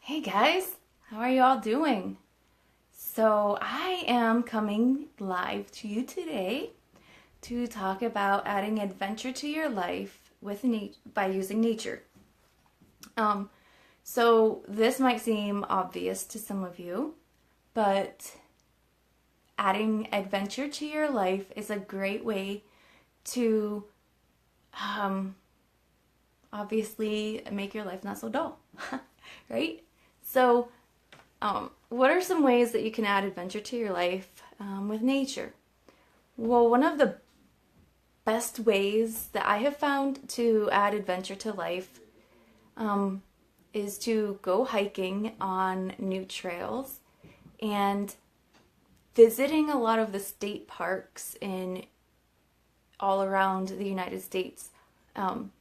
Hey guys, how are you all doing? So, I am coming live to you today to talk about adding adventure to your life by using nature. Um, so this might seem obvious to some of you, but adding adventure to your life is a great way to um, obviously make your life not so dull, right? So, what are some ways that you can add adventure to your life with nature? Well, one of the best ways that I have found to add adventure to life um, is to go hiking on new trails and visiting a lot of the state parks in all around the United States. Um,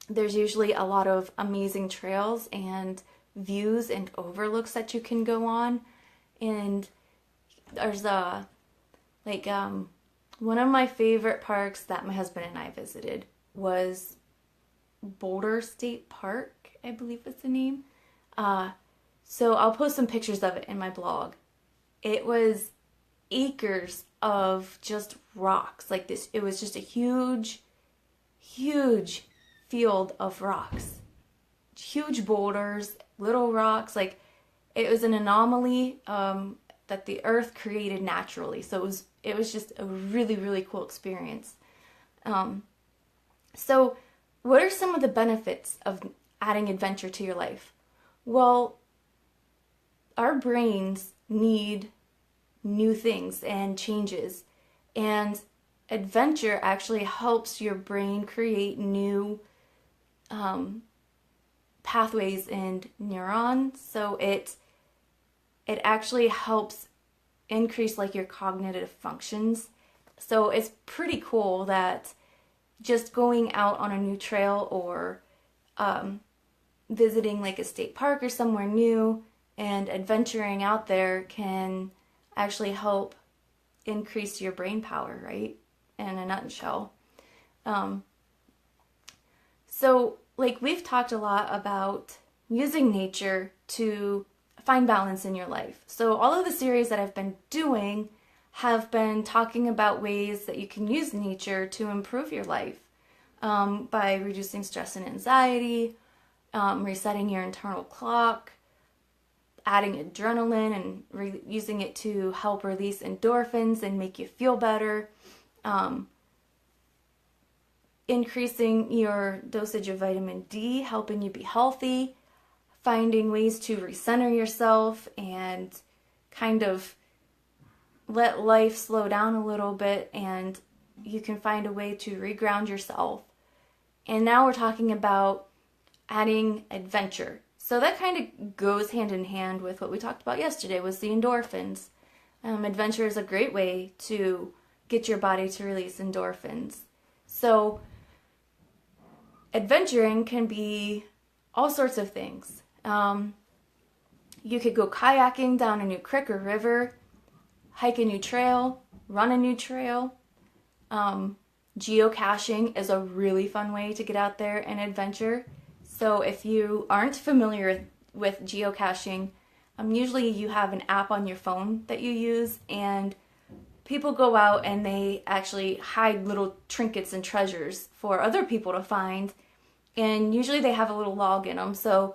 there's usually a lot of amazing trails and views and overlooks that you can go on, and there's one of my favorite parks that my husband and I visited was Boulder State Park, I believe is the name. uh so I'll post some pictures of it in my blog. It was acres of just rocks like this. It was just a huge field of rocks, huge boulders, little rocks. Like, it was an anomaly that the earth created naturally. So it was just a really cool experience. Um, so what are some of the benefits of adding adventure to your life? Well, our brains need new things and changes, and adventure actually helps your brain create new pathways and neurons. So it actually helps increase like your cognitive functions. So it's pretty cool that just going out on a new trail or visiting like a state park or somewhere new and adventuring out there can actually help increase your brain power, right? In a nutshell. Um, so, like, we've talked a lot about using nature to find balance in your life. So, all of the series that I've been doing have been talking about ways that you can use nature to improve your life by reducing stress and anxiety, resetting your internal clock, adding adrenaline and using it to help release endorphins and make you feel better, increasing your dosage of vitamin D, helping you be healthy, finding ways to recenter yourself and kind of let life slow down a little bit, and you can find a way to reground yourself. And now we're talking about adding adventure. So that kind of goes hand in hand with what we talked about yesterday, was the endorphins. Adventure is a great way to get your body to release endorphins. So adventuring can be all sorts of things. You could go kayaking down a new creek or river, hike a new trail, run a new trail. Geocaching is a really fun way to get out there and adventure. So if you aren't familiar with geocaching, usually you have an app on your phone that you use, and people go out and they actually hide little trinkets and treasures for other people to find, and usually they have a little log in them, so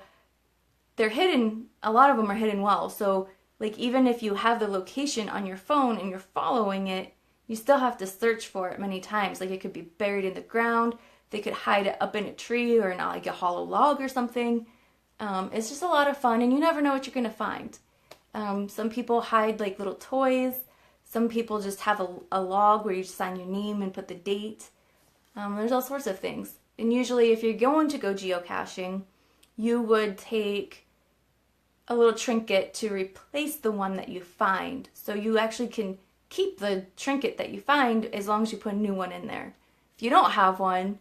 they're hidden. A lot of them are hidden well. So, like, even if you have the location on your phone and you're following it, you still have to search for it many times. Like, it could be buried in the ground. They could hide it up in a tree or in like a hollow log or something. It's just a lot of fun, and you never know what you're gonna find. Some people hide like little toys. Some people just have a log where you sign your name and put the date. There's all sorts of things. And usually if you're going to go geocaching, you would take a little trinket to replace the one that you find. So you actually can keep the trinket that you find as long as you put a new one in there. If you don't have one,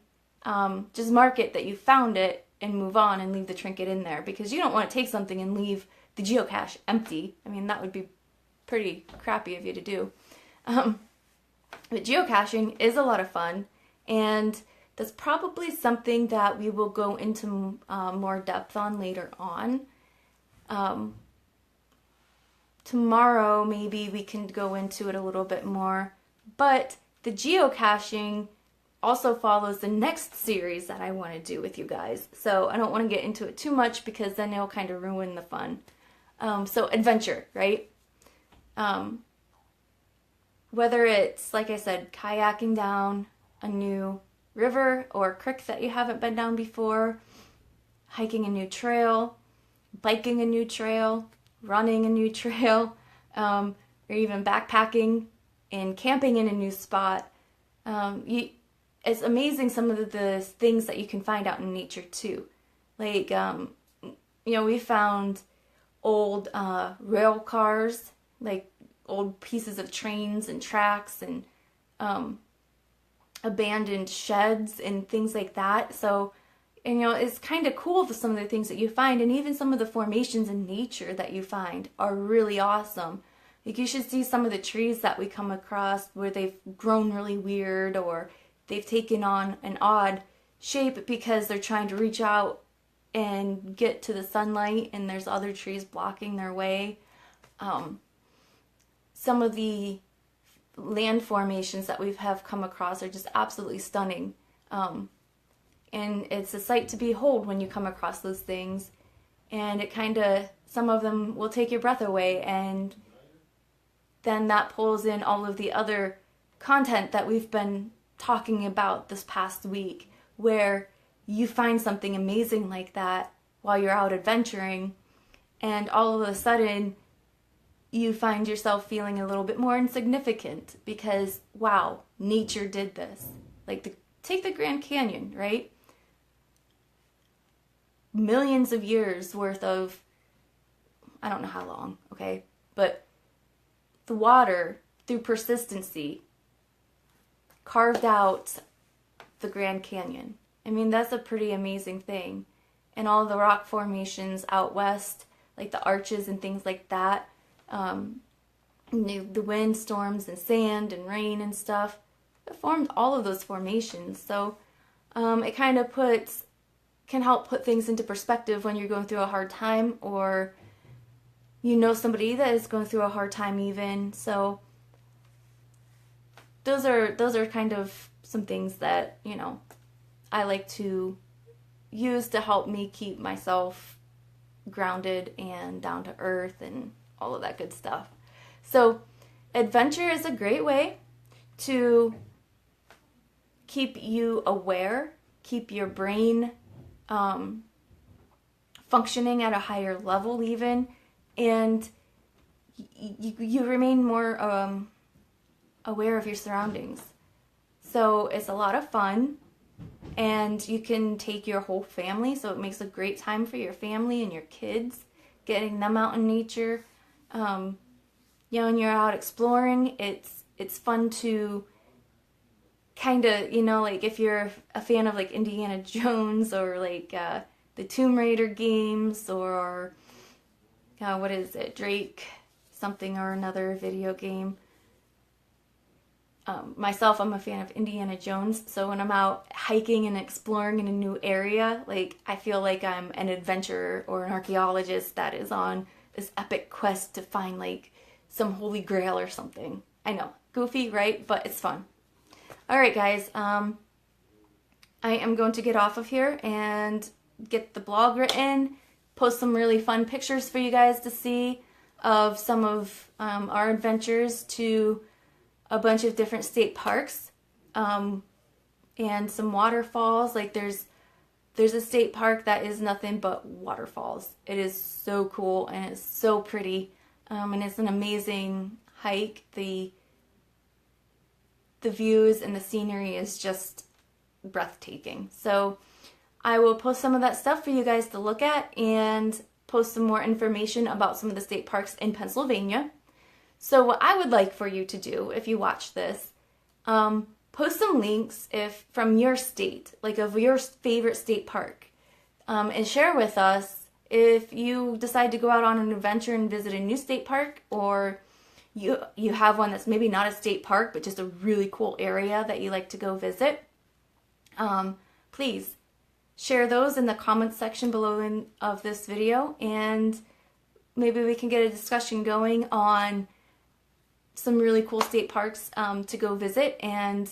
just mark it that you found it and move on and leave the trinket in there, because you don't want to take something and leave the geocache empty. I mean, that would be pretty crappy of you to do. But geocaching is a lot of fun, and that's probably something that we will go into more depth on later on. Tomorrow maybe we can go into it a little bit more, but the geocaching also follows the next series that I want to do with you guys. So I don't want to get into it too much because then it'll kind of ruin the fun. So adventure, right? Whether it's, like I said, kayaking down a new river or creek that you haven't been down before, hiking a new trail, biking a new trail, running a new trail, or even backpacking and camping in a new spot. It's amazing some of the things that you can find out in nature too. Like, we found old rail cars, like old pieces of trains and tracks and abandoned sheds and things like that. So, it's kind of cool for some of the things that you find, and even some of the formations in nature that you find are really awesome. Like, you should see some of the trees that we come across where they've grown really weird or they've taken on an odd shape because they're trying to reach out and get to the sunlight and there's other trees blocking their way. Some of the land formations that we have come across are just absolutely stunning. And it's a sight to behold when you come across those things. And some of them will take your breath away, and then that pulls in all of the other content that we've been talking about this past week, where you find something amazing like that while you're out adventuring, and all of a sudden you find yourself feeling a little bit more insignificant because, wow, nature did this. Like, take the Grand Canyon, right? Millions of years worth of, I don't know how long, okay? But the water, through persistency, carved out the Grand Canyon. I mean, that's a pretty amazing thing. And all the rock formations out west, like the arches and things like that, the wind storms and sand and rain and stuff, it formed all of those formations. So it kind of can help put things into perspective when you're going through a hard time, or somebody that is going through a hard time even. So those are kind of some things that, I like to use to help me keep myself grounded and down to earth and all of that good stuff. So adventure is a great way to keep you aware, keep your brain functioning at a higher level even, and you remain more aware of your surroundings. So it's a lot of fun, and you can take your whole family, so it makes a great time for your family and your kids, getting them out in nature. When you're out exploring, it's fun to kind of, like if you're a fan of like Indiana Jones or like the Tomb Raider games, or what is it, Drake something or another video game. Myself, I'm a fan of Indiana Jones, so when I'm out hiking and exploring in a new area, like, I feel like I'm an adventurer or an archaeologist that is on this epic quest to find like some holy grail or something. I know, goofy, right? But it's fun. Alright guys, I am going to get off of here and get the blog written, post some really fun pictures for you guys to see of some of our adventures to a bunch of different state parks, and some waterfalls. Like there's a state park that is nothing but waterfalls. It is so cool and it's so pretty, and it's an amazing hike. The views and the scenery is just breathtaking. So I will post some of that stuff for you guys to look at, and post some more information about some of the state parks in Pennsylvania. So what I would like for you to do, if you watch this, post some links from your state, like of your favorite state park, and share with us if you decide to go out on an adventure and visit a new state park, or you have one that's maybe not a state park, but just a really cool area that you like to go visit. Please share those in the comments section below of this video, and maybe we can get a discussion going on some really cool state parks to go visit, and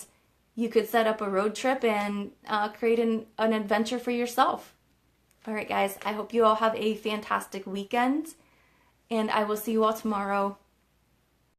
you could set up a road trip and create an adventure for yourself. All right, guys, I hope you all have a fantastic weekend, and I will see you all tomorrow.